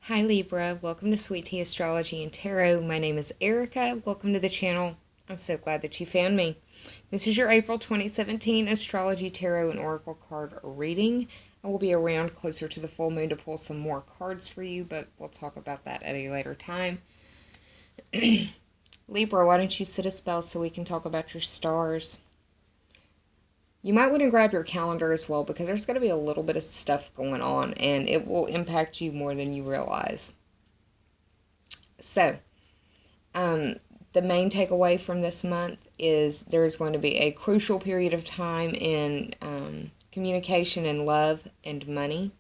Hi Libra, welcome to Sweet Tea Astrology and Tarot. My name is Erica. Welcome to the channel. I'm so glad that you found me. This is your April 2017 Astrology, Tarot, and Oracle card reading. I will be around closer to the full moon to pull some more cards for you, but we'll talk about that at a later time. Libra, why don't you sit a spell so we can talk about your stars? You might want to grab your calendar as well because there's going to be a little bit of stuff going on and it will impact you more than you realize. So, the main takeaway from this month is there's going to be a crucial period of time in communication and love and money.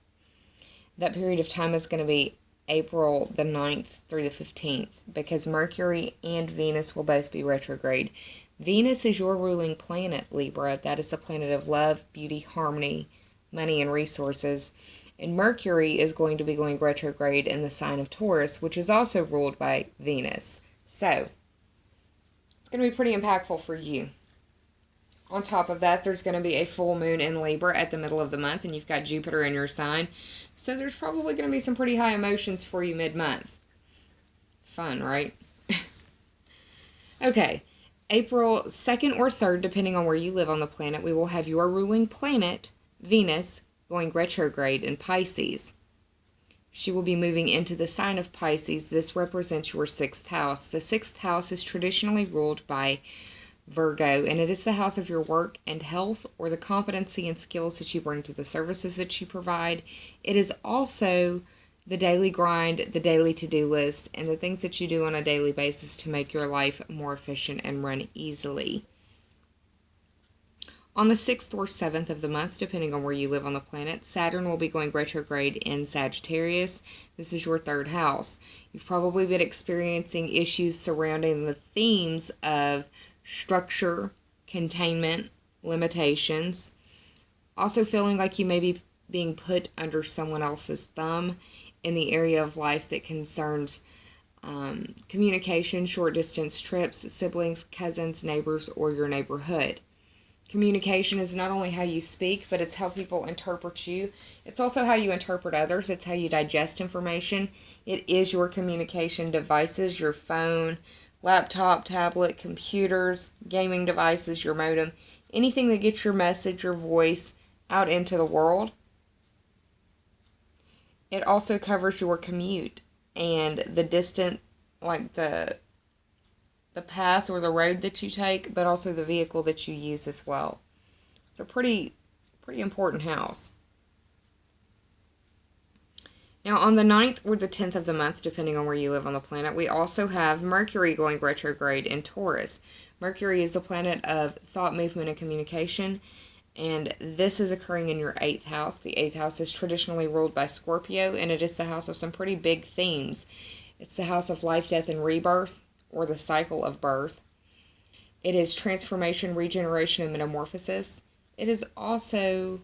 That period of time is going to be April the 9th through the 15th because Mercury and Venus will both be retrograde. Venus is your ruling planet, Libra. That is the planet of love, beauty, harmony, money, and resources. And Mercury is going to be going retrograde in the sign of Taurus, which is also ruled by Venus. So, it's going to be pretty impactful for you. On top of that, there's going to be a full moon in Libra at the middle of the month, and you've got Jupiter in your sign. So there's probably going to be some pretty high emotions for you mid-month. Fun, right? Okay. April 2nd or 3rd, depending on where you live on the planet, we will have your ruling planet, Venus, going retrograde in Pisces. She will be moving into the sign of Pisces. This represents your 6th house. The 6th house is traditionally ruled by Virgo, and it is the house of your work and health, or the competency and skills that you bring to the services that you provide. It is also the daily grind, the daily to-do list, and the things that you do on a daily basis to make your life more efficient and run easily. On the 6th or 7th of the month, depending on where you live on the planet, Saturn will be going retrograde in Sagittarius. This is your 3rd house. You've probably been experiencing issues surrounding the themes of structure, containment, limitations. Also feeling like you may be being put under someone else's thumb in the area of life that concerns communication, short distance trips, siblings, cousins, neighbors, or your neighborhood. Communication is not only how you speak, but it's how people interpret you. It's also how you interpret others. It's how you digest information. It is your communication devices, your phone, laptop, tablet, computers, gaming devices, your modem, anything that gets your message, your voice out into the world. It also covers your commute and the distance, like the path or the road that you take, but also the vehicle that you use as well. It's a pretty important house. Now, on the 9th or the 10th of the month, depending on where you live on the planet, we also have Mercury going retrograde in Taurus. Mercury is the planet of thought, movement, and communication. And this is occurring in your 8th house. The 8th house is traditionally ruled by Scorpio, and it is the house of some pretty big themes. It's the house of life, death, and rebirth, or the cycle of birth. It is transformation, regeneration, and metamorphosis. It is also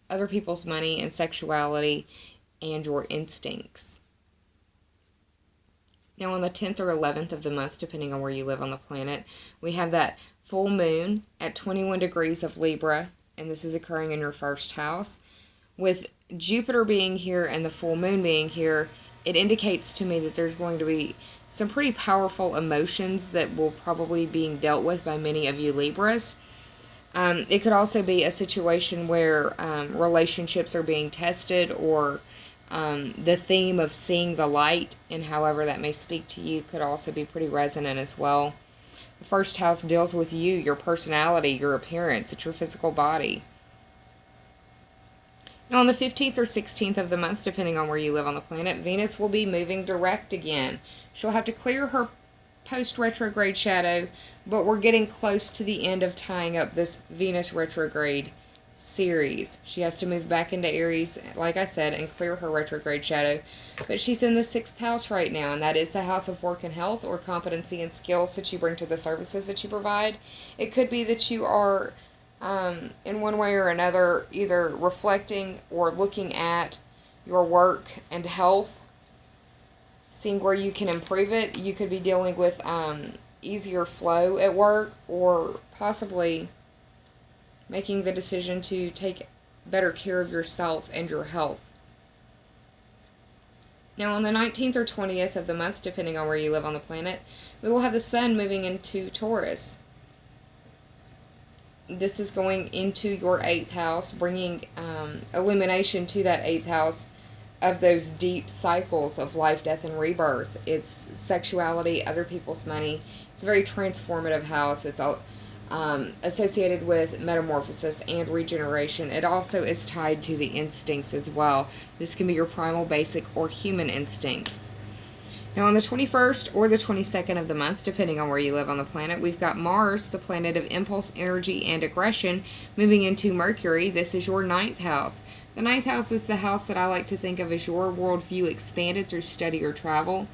other people's money and sexuality and your instincts. Now, on the 10th or 11th of the month, depending on where you live on the planet, we have that full moon at 21 degrees of Libra, and this is occurring in your 1st house. With Jupiter being here and the full moon being here, it indicates to me that there's going to be some pretty powerful emotions that will probably be being dealt with by many of you Libras. It could also be a situation where relationships are being tested, or the theme of seeing the light, and however that may speak to you, could also be pretty resonant as well. The 1st house deals with you, your personality, your appearance. It's your physical body. Now, on the 15th or 16th of the month, depending on where you live on the planet, Venus will be moving direct again. She'll have to clear her post-retrograde shadow, but we're getting close to the end of tying up this Venus retrograde series. She has to move back into Aries, like I said, and clear her retrograde shadow. But she's in the 6th house right now, and that is the house of work and health, or competency and skills that you bring to the services that you provide. It could be that you are, in one way or another, either reflecting or looking at your work and health, seeing where you can improve it. You could be dealing with easier flow at work, or possibly making the decision to take better care of yourself and your health. Now on the 19th or 20th of the month, depending on where you live on the planet, we will have the Sun moving into Taurus. This is going into your 8th house, bringing illumination to that 8th house of those deep cycles of life, death, and rebirth. It's sexuality, other people's money. It's a very transformative house. It's all associated with metamorphosis and regeneration. It also is tied to the instincts as well. This can be your primal, basic, or human instincts. Now on the 21st or the 22nd of the month, depending on where you live on the planet, we've got Mars, the planet of impulse, energy, and aggression, moving into Mercury. This is your 9th house. The 9th house is the house that I like to think of as your worldview expanded through study or travel.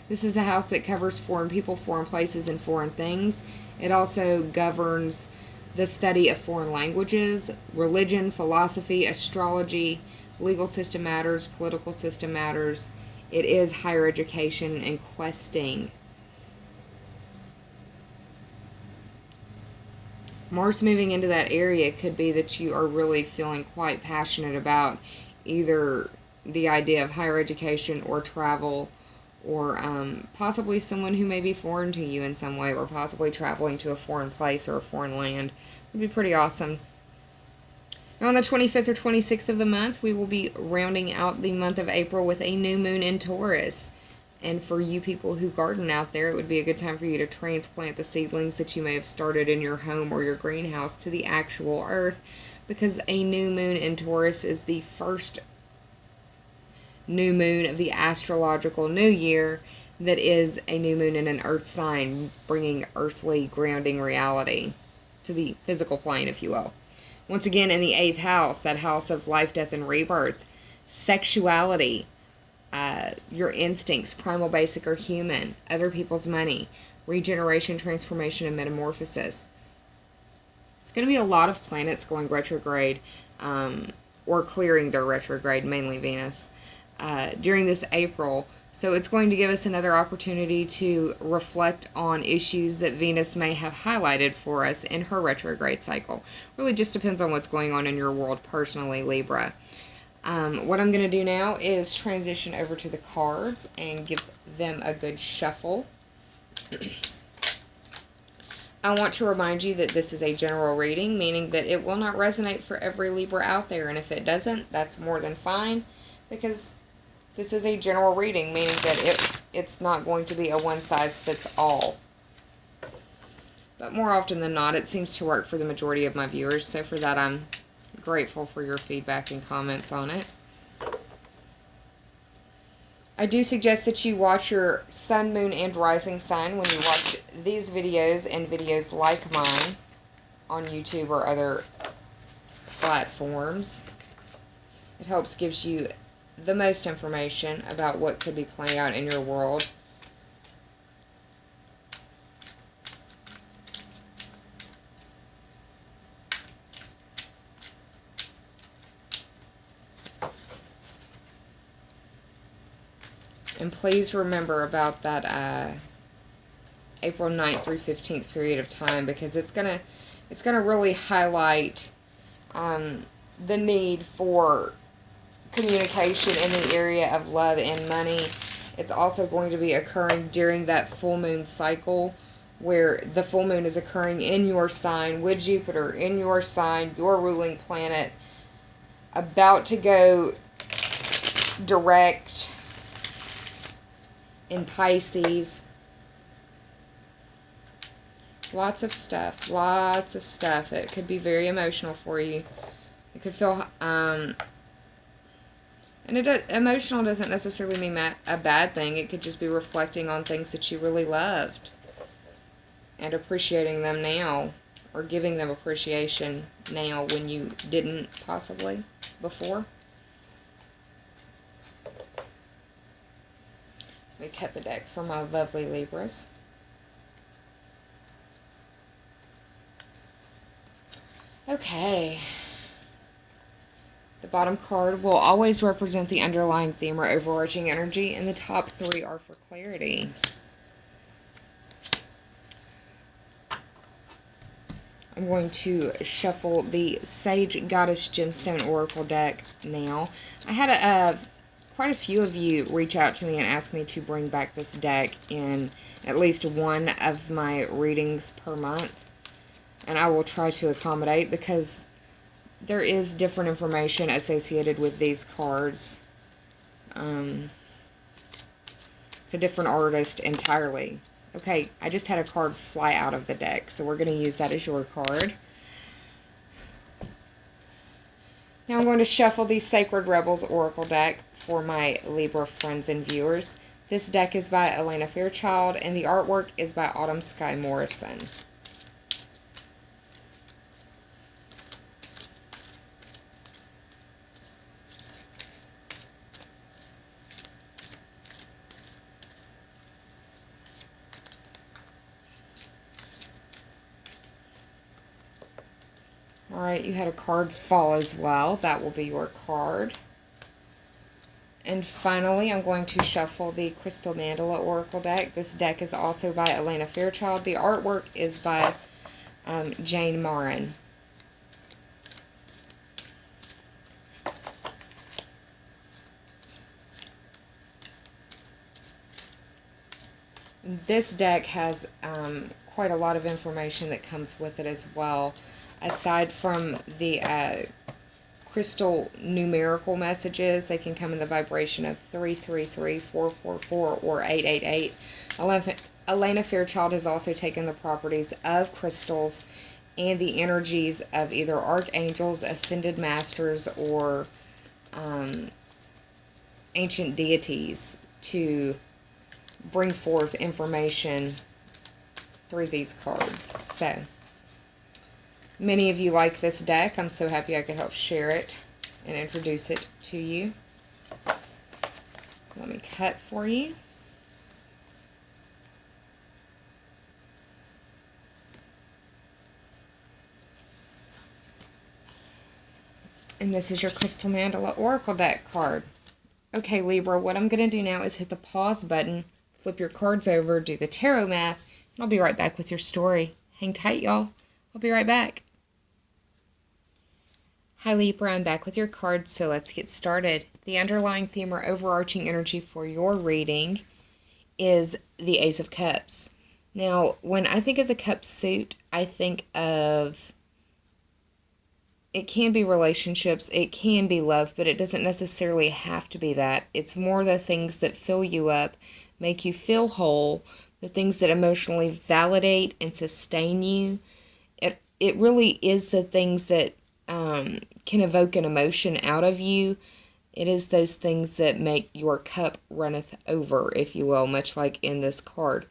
This is a house that covers foreign people, foreign places, and foreign things. It also governs the study of foreign languages, religion, philosophy, astrology, legal system matters, political system matters. It is higher education and questing. Mars moving into that area could be that you are really feeling quite passionate about either the idea of higher education or travel, or possibly someone who may be foreign to you in some way, or possibly traveling to a foreign place or a foreign land. It would be pretty awesome. Now on the 25th or 26th of the month, we will be rounding out the month of April with a new moon in Taurus. And for you people who garden out there, it would be a good time for you to transplant the seedlings that you may have started in your home or your greenhouse to the actual earth, because a new moon in Taurus is the first new moon of the astrological new year that is a new moon in an earth sign, bringing earthly grounding reality to the physical plane, if you will. Once again, in the 8th house, that house of life, death, and rebirth, sexuality, your instincts, primal, basic, or human, other people's money, regeneration, transformation, and metamorphosis. It's going to be a lot of planets going retrograde, or clearing their retrograde, mainly Venus, during this April. So it's going to give us another opportunity to reflect on issues that Venus may have highlighted for us in her retrograde cycle. Really just depends on what's going on in your world personally, Libra. What I'm going to do now is transition over to the cards and give them a good shuffle. I want to remind you that this is a general reading, meaning that it will not resonate for every Libra out there. And if it doesn't, that's more than fine, because this is a general reading, meaning that it's not going to be a one-size-fits-all. But more often than not, it seems to work for the majority of my viewers. So for that, I'm grateful for your feedback and comments on it. I do suggest that you watch your sun, moon, and rising sign when you watch these videos and videos like mine on YouTube or other platforms. It helps, gives you the most information about what could be playing out in your world. And please remember about that April 9th through 15th period of time, because it's gonna really highlight the need for communication in the area of love and money. It's also going to be occurring during that full moon cycle, where the full moon is occurring in your sign, with Jupiter in your sign, your ruling planet, about to go direct in Pisces. Lots of stuff. It could be very emotional for you. It could feel, and emotional doesn't necessarily mean a bad thing. It could just be reflecting on things that you really loved and appreciating them now, or giving them appreciation now when you didn't possibly before. Let me cut the deck for my lovely Libras. Okay. The bottom card will always represent the underlying theme or overarching energy, and the top three are for clarity. I'm going to shuffle the Sage Goddess Gemstone Oracle deck now. I had quite a few of you reach out to me and ask me to bring back this deck in at least one of my readings per month. And I will try to accommodate, because there is different information associated with these cards. It's a different artist entirely. Okay, I just had a card fly out of the deck, so we're going to use that as your card. Now I'm going to shuffle the Sacred Rebels Oracle deck for my Libra friends and viewers. This deck is by Elena Fairchild, and the artwork is by Autumn Sky Morrison. Alright, you had a card fall as well. That will be your card. And finally, I'm going to shuffle the Crystal Mandala Oracle deck. This deck is also by Elena Fairchild. The artwork is by Jane Marin. This deck has quite a lot of information that comes with it as well. Aside from the crystal numerical messages, they can come in the vibration of 333, 444, or 888. Elena Fairchild has also taken the properties of crystals and the energies of either archangels, ascended masters, or ancient deities to bring forth information through these cards. So, many of you like this deck. I'm so happy I could help share it and introduce it to you. Let me cut for you. And this is your Crystal Mandala Oracle deck card. Okay, Libra, what I'm going to do now is hit the pause button, flip your cards over, do the tarot math, and I'll be right back with your story. Hang tight, y'all. I'll be right back. Hi Libra, I'm back with your cards, so let's get started. The underlying theme or overarching energy for your reading is the Ace of Cups. Now, when I think of the cup suit, I think of, it can be relationships, it can be love, but it doesn't necessarily have to be that. It's more the things that fill you up, make you feel whole, the things that emotionally validate and sustain you. It really is the things that can evoke an emotion out of you. It is those things that make your cup runneth over, if you will, much like in this card.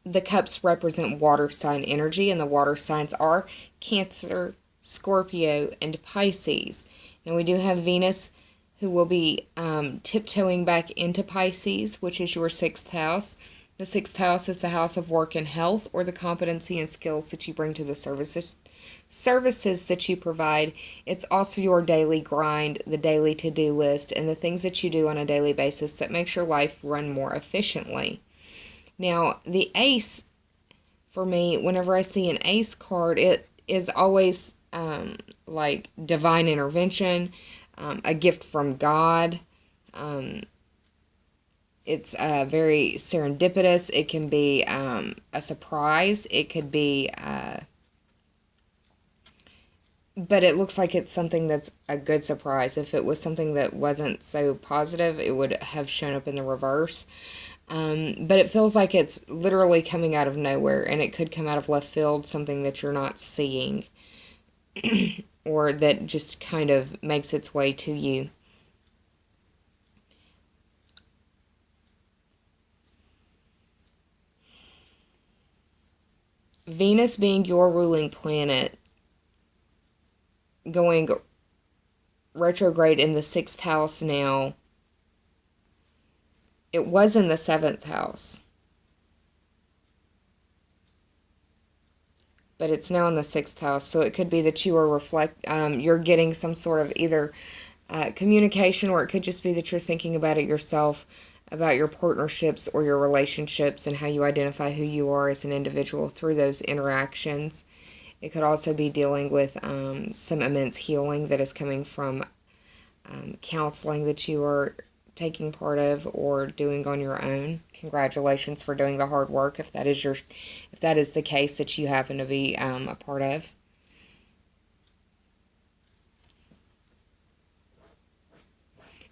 The cups represent water sign energy, and the water signs are Cancer, Scorpio, and Pisces. Now we do have Venus, who will be tiptoeing back into Pisces, which is your 6th house. The 6th house is the house of work and health, or the competency and skills that you bring to the services that you provide. It's also your daily grind, the daily to-do list, and the things that you do on a daily basis that makes your life run more efficiently. Now, the ace, for me, whenever I see an ace card, it is always like divine intervention, a gift from God. It's very serendipitous. It can be a surprise. It could be, but it looks like it's something that's a good surprise. If it was something that wasn't so positive, it would have shown up in the reverse. But it feels like it's literally coming out of nowhere, and it could come out of left field, something that you're not seeing, or that just kind of makes its way to you. Venus being your ruling planet, going retrograde in the 6th house now. It was in the 7th house, but it's now in the 6th house. So it could be that you are you're getting some sort of either communication, or it could just be that you're thinking about it yourself, about your partnerships or your relationships, and how you identify who you are as an individual through those interactions. It could also be dealing with some immense healing that is coming from counseling that you are taking part of or doing on your own. Congratulations for doing the hard work if that is the case that you happen to be a part of.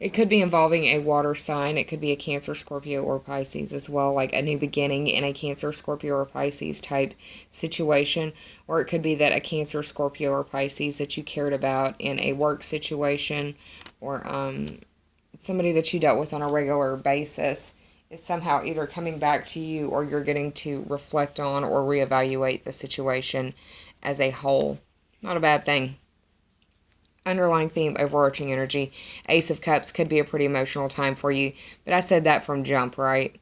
It could be involving a water sign. It could be a Cancer, Scorpio, or Pisces as well, like a new beginning in a Cancer, Scorpio, or Pisces type situation. Or it could be that a Cancer, Scorpio, or Pisces that you cared about in a work situation, or somebody that you dealt with on a regular basis is somehow either coming back to you, or you're getting to reflect on or reevaluate the situation as a whole. Not a bad thing. Underlying theme, overarching energy. Ace of Cups could be a pretty emotional time for you, but I said that from jump, right?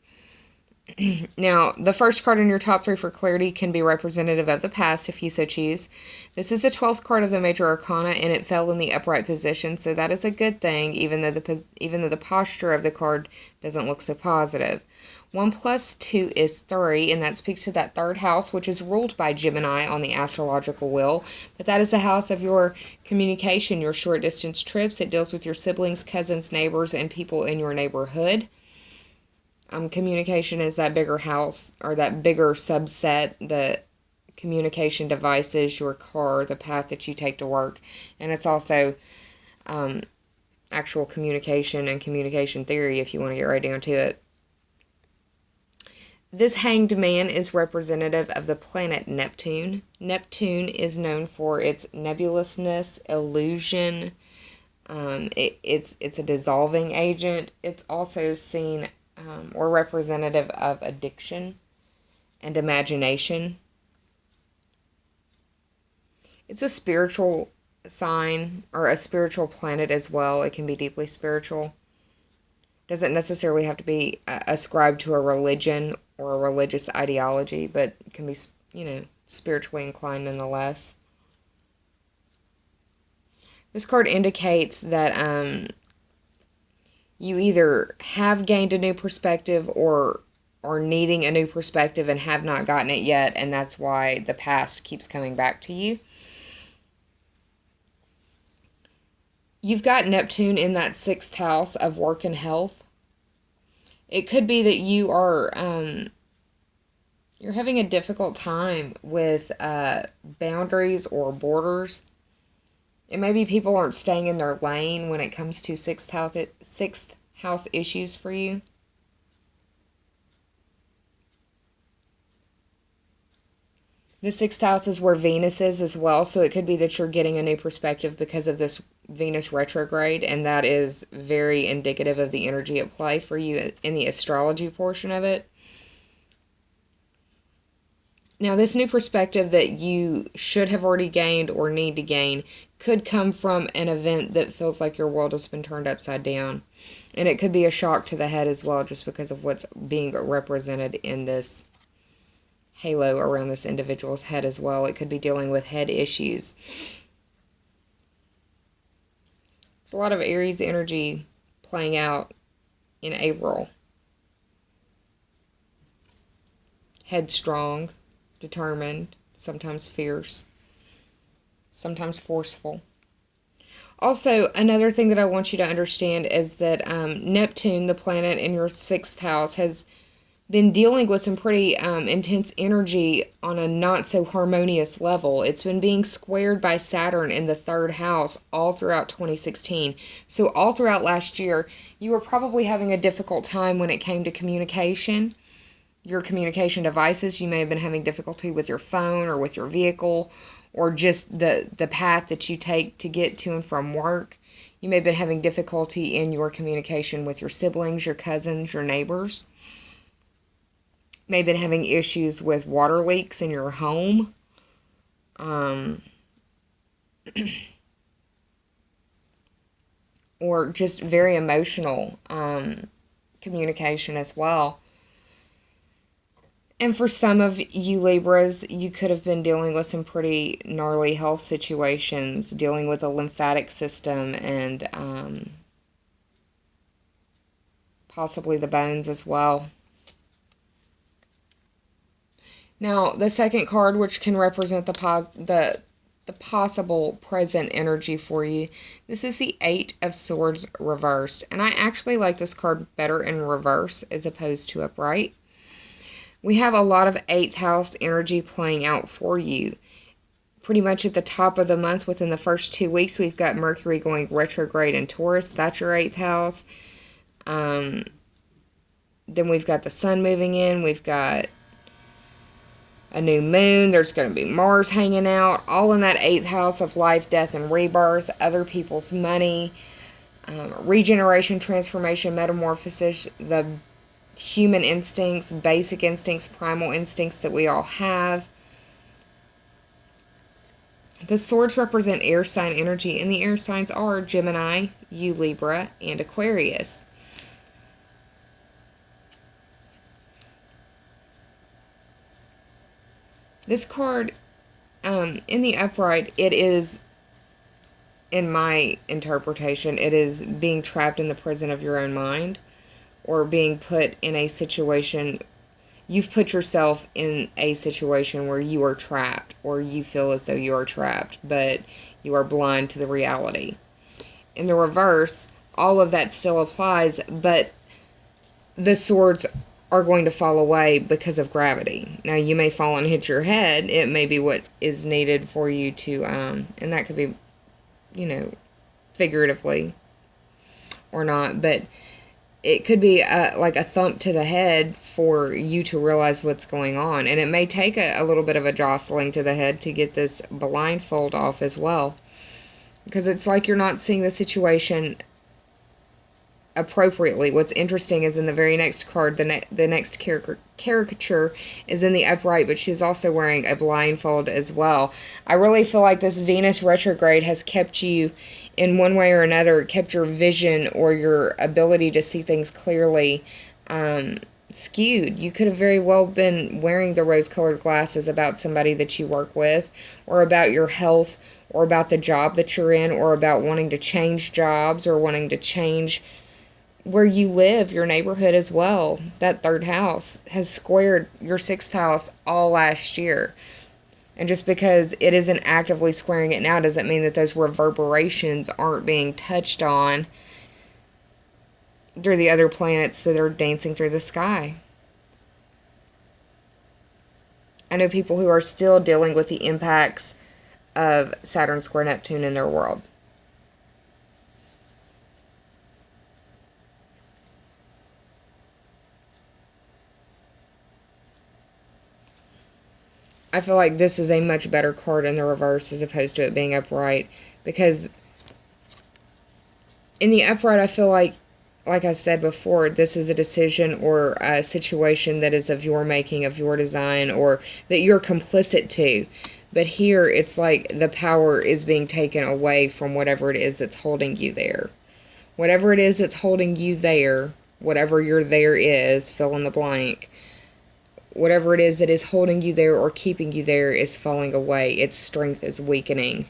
Now, the first card in your top 3 for clarity can be representative of the past if you so choose. This is the 12th card of the Major Arcana, and it fell in the upright position, so that is a good thing, even though the posture of the card doesn't look so positive. 1 plus 2 is 3, and that speaks to that third house, which is ruled by Gemini on the astrological wheel. But that is the house of your communication, your short-distance trips. It deals with your siblings, cousins, neighbors, and people in your neighborhood. Communication is that bigger house, or that bigger subset, the communication devices, your car, the path that you take to work. And it's also actual communication and communication theory if you want to get right down to it. This Hanged Man is representative of the planet Neptune. Neptune is known for its nebulousness, illusion. It's a dissolving agent. It's also seen or representative of addiction and imagination. It's a spiritual sign, or a spiritual planet as well. It can be deeply spiritual. Doesn't necessarily have to be ascribed to a religion or a religious ideology, but it can be, spiritually inclined nonetheless. This card indicates that you either have gained a new perspective or are needing a new perspective and have not gotten it yet, and that's why the past keeps coming back to you. You've got Neptune in that 6th house of work and health. It could be that you are you're having a difficult time with boundaries or borders. It may be people aren't staying in their lane when it comes to 6th house issues for you. The 6th house is where Venus is as well, so it could be that you're getting a new perspective because of this Venus retrograde, and that is very indicative of the energy at play for you in the astrology portion of it. Now, this new perspective that you should have already gained or need to gain could come from an event that feels like your world has been turned upside down. And it could be a shock to the head as well, just because of what's being represented in this halo around this individual's head as well. It could be dealing with head issues. There's a lot of Aries energy playing out in April. Headstrong, determined, sometimes fierce, sometimes forceful. Also, another thing that I want you to understand is that Neptune, the planet in your 6th house, has been dealing with some pretty intense energy on a not so harmonious level. It's been being squared by Saturn in the 3rd house all throughout 2016. So all throughout last year, you were probably having a difficult time when it came to communication. Your communication devices, you may have been having difficulty with your phone or with your vehicle, or just the path that you take to get to and from work. You may have been having difficulty in your communication with your siblings, your cousins, your neighbors. May have been having issues with water leaks in your home. Or just very emotional communication as well. And for some of you Libras, you could have been dealing with some pretty gnarly health situations, dealing with the lymphatic system and possibly the bones as well. Now, the second card, which can represent the the possible present energy for you. This is the Eight of Swords reversed, and I actually like this card better in reverse as opposed to upright. We have a lot of 8th house energy playing out for you. Pretty much at the top of the month, within the first 2 weeks, we've got Mercury going retrograde in Taurus. That's your 8th house. Then we've got the sun moving in. We've got a new moon. There's going to be Mars hanging out. All in that 8th house of life, death, and rebirth. Other people's money. Regeneration, transformation, metamorphosis. The human instincts, basic instincts, primal instincts that we all have. The swords represent air sign energy, and the air signs are Gemini, you Libra, and Aquarius. This card, in the upright, it is, in my interpretation, it is being trapped in the prison of your own mind, or being put in a situation. You've put yourself in a situation where you are trapped, or you feel as though you are trapped, but you are blind to the reality. In the reverse, all of that still applies, but the swords are going to fall away because of gravity. Now, you may fall and hit your head. It may be what is needed for you to, and that could be, figuratively or not, but it could be like a thump to the head for you to realize what's going on. And it may take a little bit of a jostling to the head to get this blindfold off as well. Because it's like you're not seeing the situation appropriately. What's interesting is in the very next card, the next caricature is in the upright, but she's also wearing a blindfold as well. I really feel like this Venus retrograde has kept you, in one way or another, kept your vision or your ability to see things clearly skewed. You could have very well been wearing the rose-colored glasses about somebody that you work with, or about your health, or about the job that you're in, or about wanting to change jobs, or wanting to change where you live, your neighborhood as well. That 3rd house has squared your 6th house all last year. And just because it isn't actively squaring it now doesn't mean that those reverberations aren't being touched on through the other planets that are dancing through the sky. I know people who are still dealing with the impacts of Saturn square Neptune in their world. I feel like this is a much better card in the reverse as opposed to it being upright, because in the upright, I feel like I said before, this is a decision or a situation that is of your making, of your design, or that you're complicit to. But here, it's like the power is being taken away from whatever it is that's holding you there. Whatever it is that's holding you there, whatever your there is, fill in the blank. Whatever it is that is holding you there or keeping you there is falling away. Its strength is weakening.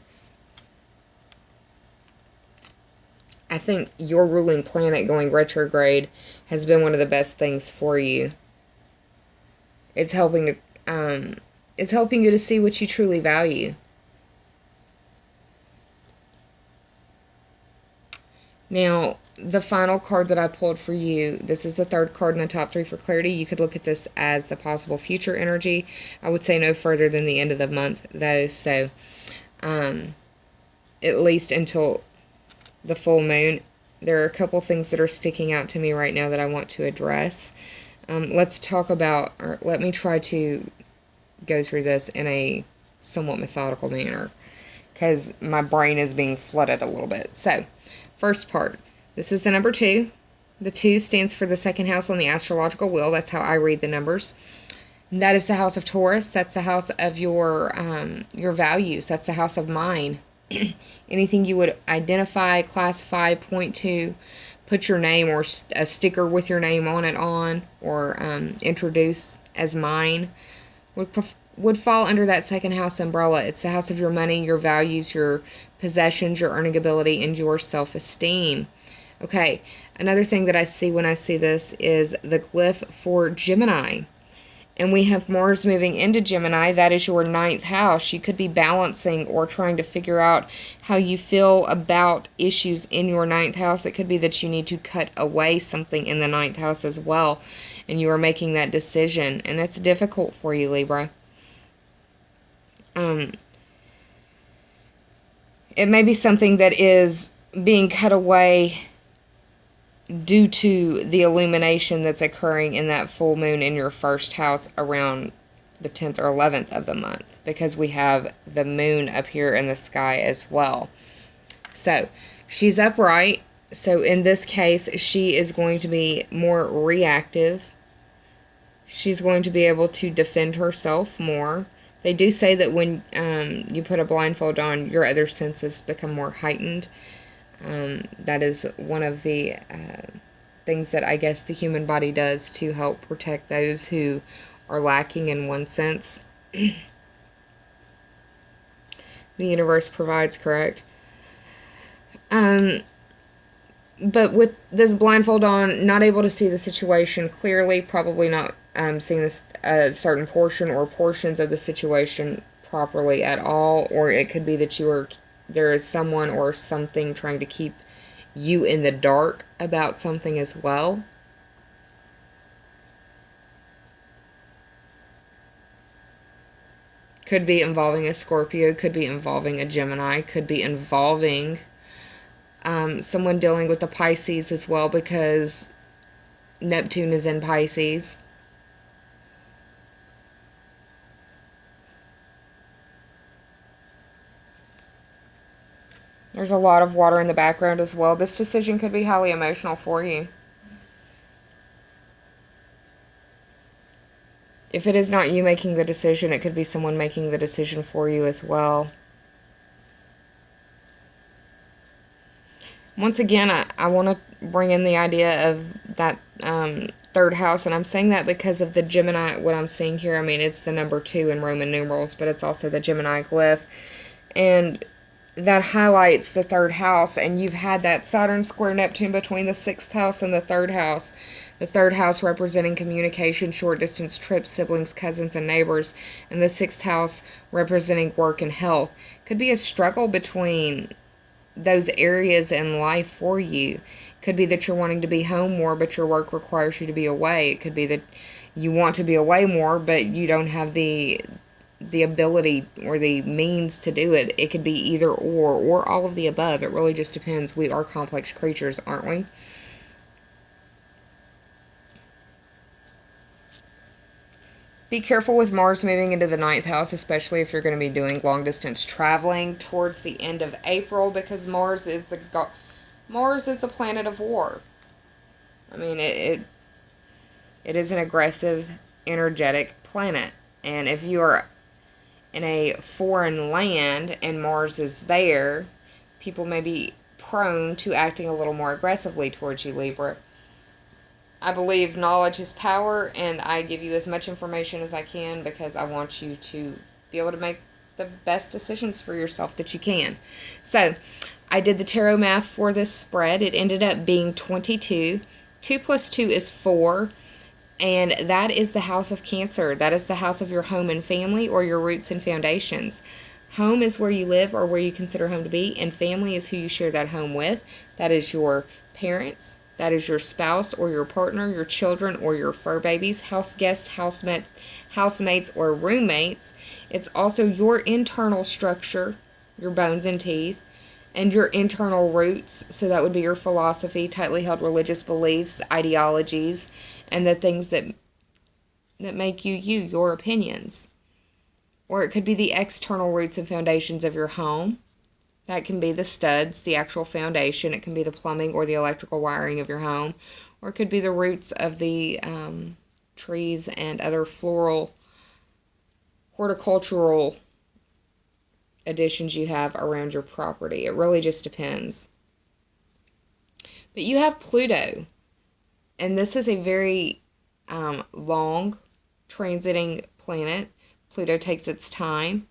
I think your ruling planet going retrograde has been one of the best things for you. It's helping you to see what you truly value. Now, the final card that I pulled for you, this is the 3rd card in the top 3 for clarity. You could look at this as the possible future energy. I would say no further than the end of the month, though, so at least until the full moon. There are a couple things that are sticking out to me right now that I want to address. Let's talk about, or let me try to go through this in a somewhat methodical manner, because my brain is being flooded a little bit. So, first part. This is the number 2. The 2 stands for the 2nd house on the astrological wheel. That's how I read the numbers. And that is the house of Taurus. That's the house of your values. That's the house of mind. Anything you would identify, classify, point to, put your name or a sticker with your name on it or introduce as mine would fall under that 2nd house umbrella. It's the house of your money, your values, your possessions, your earning ability, and your self-esteem. Okay, another thing that I see when I see this is the glyph for Gemini. And we have Mars moving into Gemini. That is your 9th house. You could be balancing or trying to figure out how you feel about issues in your 9th house. It could be that you need to cut away something in the 9th house as well. And you are making that decision. And it's difficult for you, Libra. It may be something that is being cut away due to the illumination that's occurring in that full moon in your 1st house around the 10th or 11th of the month, because we have the moon up here in the sky as well. So she's upright, so in this case she is going to be more reactive. She's going to be able to defend herself more. They do say that when you put a blindfold on, your other senses become more heightened. That is one of the things that I guess the human body does to help protect those who are lacking in one sense. The universe provides, correct? But with this blindfold on, not able to see the situation clearly, probably not seeing this certain portion or portions of the situation properly at all, or it could be that there is someone or something trying to keep you in the dark about something as well. Could be involving a Scorpio, could be involving a Gemini, could be involving someone dealing with the Pisces as well, because Neptune is in Pisces. There's a lot of water in the background as well. This decision could be highly emotional for you. If it is not you making the decision, it could be someone making the decision for you as well. Once again, I want to bring in the idea of that 3rd house, and I'm saying that because of the Gemini, what I'm seeing here. I mean, it's the number 2 in Roman numerals, but it's also the Gemini glyph, and that highlights the 3rd house, and you've had that Saturn square Neptune between the 6th house and the 3rd house. The 3rd house representing communication, short distance trips, siblings, cousins, and neighbors, and the 6th house representing work and health. Could be a struggle between those areas in life for you. Could be that you're wanting to be home more, but your work requires you to be away. It could be that you want to be away more, but you don't have the ability or the means to do it. It could be either or all of the above. It really just depends. We are complex creatures, aren't we? Be careful with Mars moving into the 9th house, especially if you're going to be doing long distance traveling towards the end of April, because Mars is the planet of war. I mean, it is an aggressive, energetic planet, and if you are in a foreign land and Mars is there, people may be prone to acting a little more aggressively towards you, Libra. I believe knowledge is power, and I give you as much information as I can because I want you to be able to make the best decisions for yourself that you can. So, I did the tarot math for this spread. It ended up being 22. 2 plus 2 is 4. And that is the house of Cancer. That is the house of your home and family, or your roots and foundations. Home is where you live or where you consider home to be, and family is who you share that home with. That is your parents, that is your spouse or your partner, your children or your fur babies, house guests, housemates or roommates. It's also your internal structure, your bones and teeth, and your internal roots. So that would be your philosophy, tightly held religious beliefs, ideologies, and the things that make you, your opinions. Or it could be the external roots and foundations of your home. That can be the studs, the actual foundation. It can be the plumbing or the electrical wiring of your home. Or it could be the roots of the trees and other floral, horticultural additions you have around your property. It really just depends. But you have Pluto. And this is a very long transiting planet. Pluto takes its time.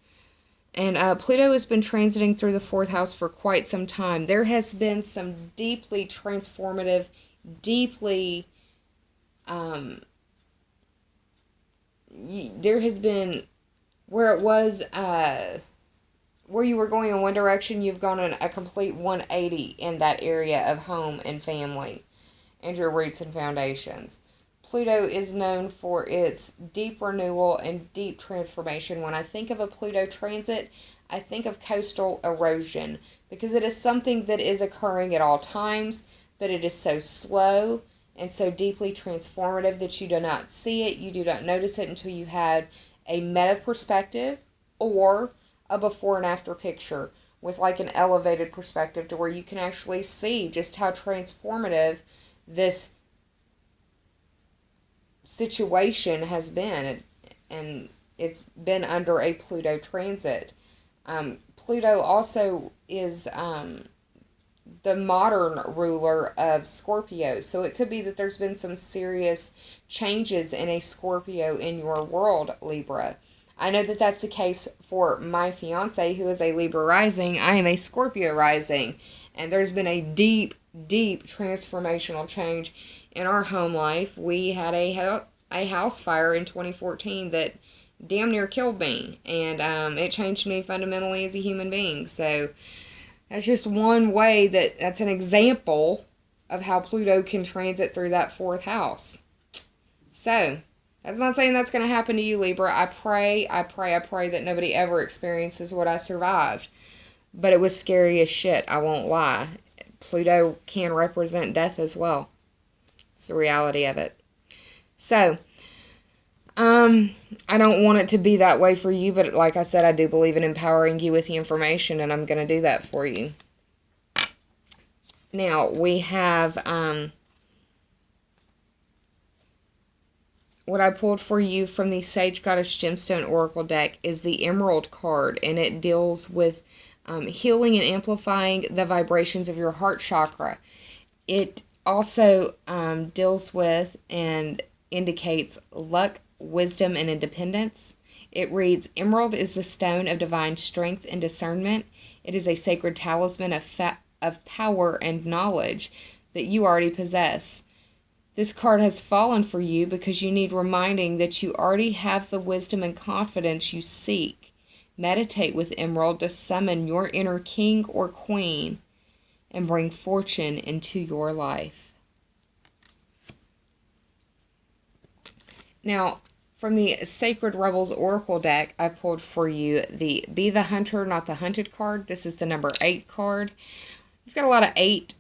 And Pluto has been transiting through the 4th house for quite some time. There has been some deeply transformative, deeply there has been, where it was, where you were going in one direction, you've gone in a complete 180 in that area of home and family and your roots and foundations. Pluto is known for its deep renewal and deep transformation. When I think of a Pluto transit, I think of coastal erosion, because it is something that is occurring at all times, but it is so slow and so deeply transformative that you do not see it, you do not notice it until you have a meta perspective or a before and after picture with like an elevated perspective, to where you can actually see just how transformative this situation has been, and it's been under a Pluto transit. Pluto also is the modern ruler of Scorpio, so it could be that there's been some serious changes in a Scorpio in your world, Libra. I know that that's the case for my fiance, who is a Libra rising. I am a Scorpio rising, and there's been a deep, deep transformational change in our home life. We had a house fire in 2014 that damn near killed me, and it changed me fundamentally as a human being. So that's just one way that's an example of how Pluto can transit through that fourth house. So that's not saying that's going to happen to you, Libra. I pray that nobody ever experiences what I survived. But it was scary as shit, I won't lie. Pluto can represent death as well. It's the reality of it. So, I don't want it to be that way for you, but like I said, I do believe in empowering you with the information, and I'm going to do that for you. Now, we have, what I pulled for you from the Sage Goddess Gemstone Oracle deck is the Emerald card, and it deals with healing and amplifying the vibrations of your heart chakra. It also deals with and indicates luck, wisdom, and independence. It reads, Emerald is the stone of divine strength and discernment. It is a sacred talisman of power and knowledge that you already possess. This card has fallen for you because you need reminding that you already have the wisdom and confidence you seek. Meditate with Emerald to summon your inner king or queen and bring fortune into your life. Now, from the Sacred Rebels Oracle deck, I pulled for you the Be the Hunter, Not the Hunted card. This is the number 8 card. You've got a lot of 8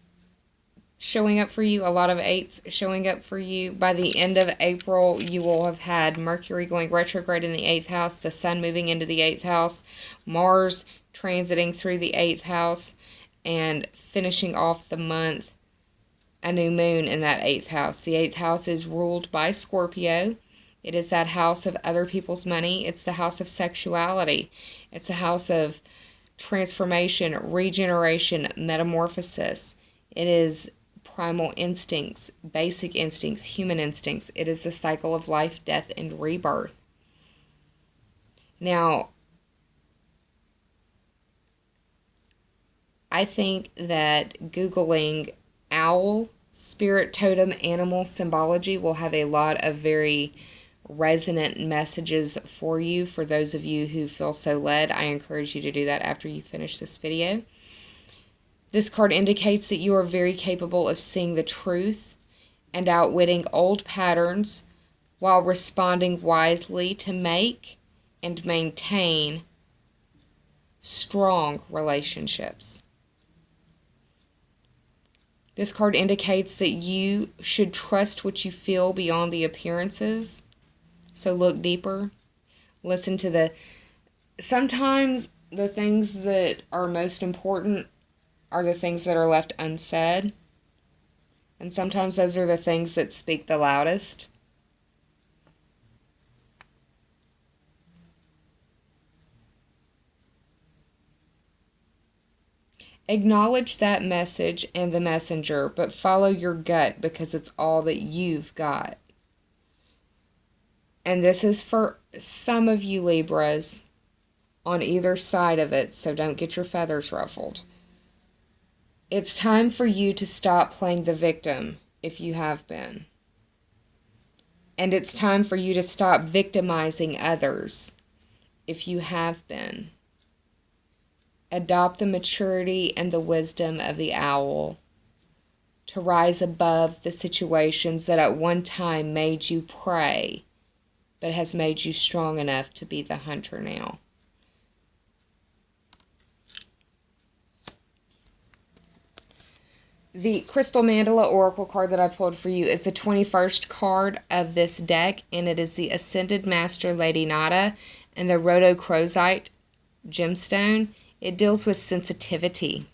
showing up for you, a lot of 8s showing up for you. By the end of April, you will have had Mercury going retrograde in the 8th house, the Sun moving into the 8th house, Mars transiting through the 8th house, and finishing off the month, a new moon in that 8th house. The 8th house is ruled by Scorpio. It is that house of other people's money. It's the house of sexuality. It's a house of transformation, regeneration, metamorphosis. It is primal instincts, basic instincts, human instincts. It is the cycle of life, death, and rebirth. Now, I think that Googling owl, spirit, totem, animal symbology will have a lot of very resonant messages for you. For those of you who feel so led, I encourage you to do that after you finish this video. This card indicates that you are very capable of seeing the truth and outwitting old patterns while responding wisely to make and maintain strong relationships. This card indicates that you should trust what you feel beyond the appearances. So look deeper. Listen to sometimes the things that are most important are the things that are left unsaid. And sometimes those are the things that speak the loudest. Acknowledge that message and the messenger, but follow your gut because it's all that you've got. And this is for some of you Libras on either side of it, so don't get your feathers ruffled. It's time for you to stop playing the victim if you have been. And it's time for you to stop victimizing others if you have been. Adopt the maturity and the wisdom of the owl to rise above the situations that at one time made you prey, but has made you strong enough to be the hunter now. The Crystal Mandala Oracle card that I pulled for you is the 21st card of this deck, and it is the Ascended Master Lady Nada and the Rhodochrosite gemstone. It deals with sensitivity.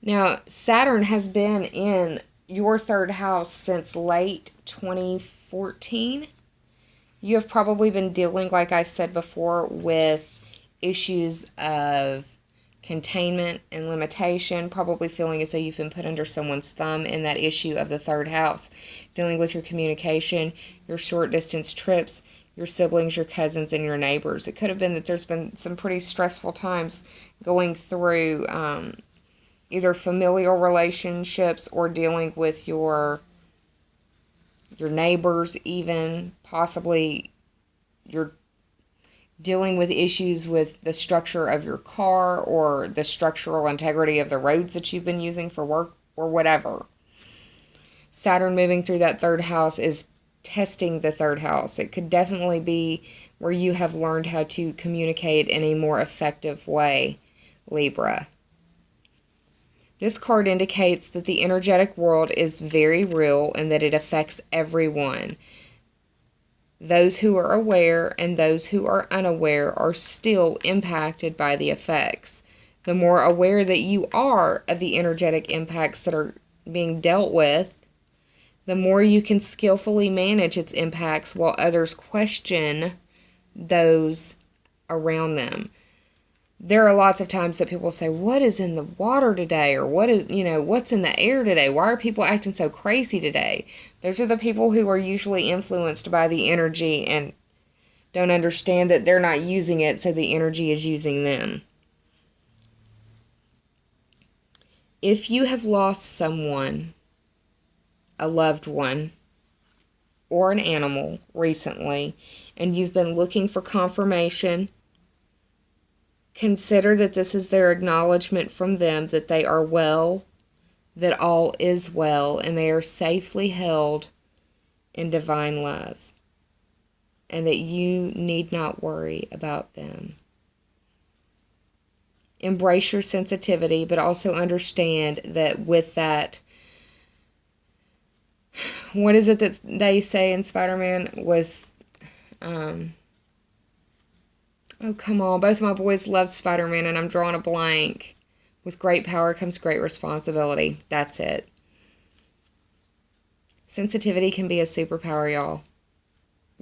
Now, Saturn has been in your third house since late 2014. You have probably been dealing, like I said before, with issues of containment and limitation, probably feeling as though you've been put under someone's thumb in that issue of the third house, dealing with your communication, your short distance trips, your siblings, your cousins, and your neighbors. It could have been that there's been some pretty stressful times going through either familial relationships or dealing with your neighbors, even possibly you're dealing with issues with the structure of your car or the structural integrity of the roads that you've been using for work or whatever. Saturn moving through that third house is testing the third house. It could definitely be where you have learned how to communicate in a more effective way, Libra. This card indicates that the energetic world is very real and that it affects everyone. Those who are aware and those who are unaware are still impacted by the effects. The more aware that you are of the energetic impacts that are being dealt with, the more you can skillfully manage its impacts while others question those around them. There are lots of times that people say, what is in the water today? Or what's in the air today? Why are people acting so crazy today? Those are the people who are usually influenced by the energy and don't understand that they're not using it, so the energy is using them. If you have lost someone, a loved one, or an animal recently, and you've been looking for confirmation, consider that this is their acknowledgement from them that they are well, that all is well, and they are safely held in divine love, and that you need not worry about them. Embrace your sensitivity, but also understand that with that, what is it that they say in Spider-Man was, oh, come on. Both of my boys love Spider-Man, and I'm drawing a blank. With great power comes great responsibility. That's it. Sensitivity can be a superpower, y'all.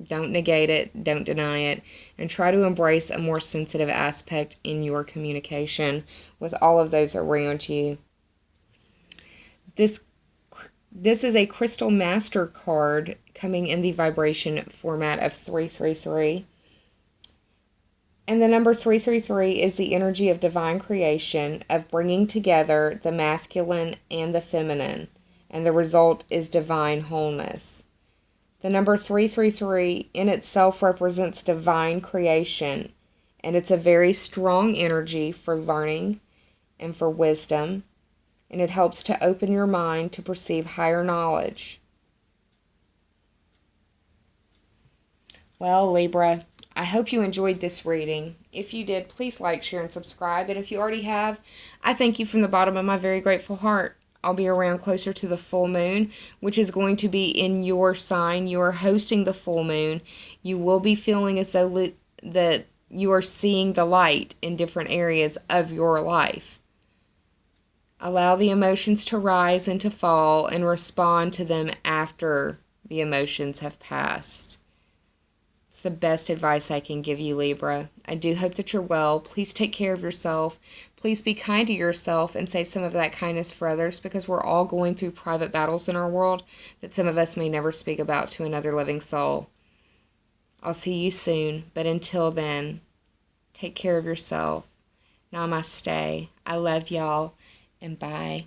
Don't negate it. Don't deny it. And try to embrace a more sensitive aspect in your communication with all of those around you. This is a Crystal Master card coming in the vibration format of 333. And the number 333 is the energy of divine creation, of bringing together the masculine and the feminine. And the result is divine wholeness. The number 333 in itself represents divine creation. And it's a very strong energy for learning and for wisdom. And it helps to open your mind to perceive higher knowledge. Well, Libra, I hope you enjoyed this reading. If you did, please like, share, and subscribe. And if you already have, I thank you from the bottom of my very grateful heart. I'll be around closer to the full moon, which is going to be in your sign. You are hosting the full moon. You will be feeling as though that you are seeing the light in different areas of your life. Allow the emotions to rise and to fall and respond to them after the emotions have passed. It's the best advice I can give you, Libra. I do hope that you're well. Please take care of yourself. Please be kind to yourself and save some of that kindness for others, because we're all going through private battles in our world that some of us may never speak about to another living soul. I'll see you soon, but until then, take care of yourself. Namaste. I love y'all, and bye.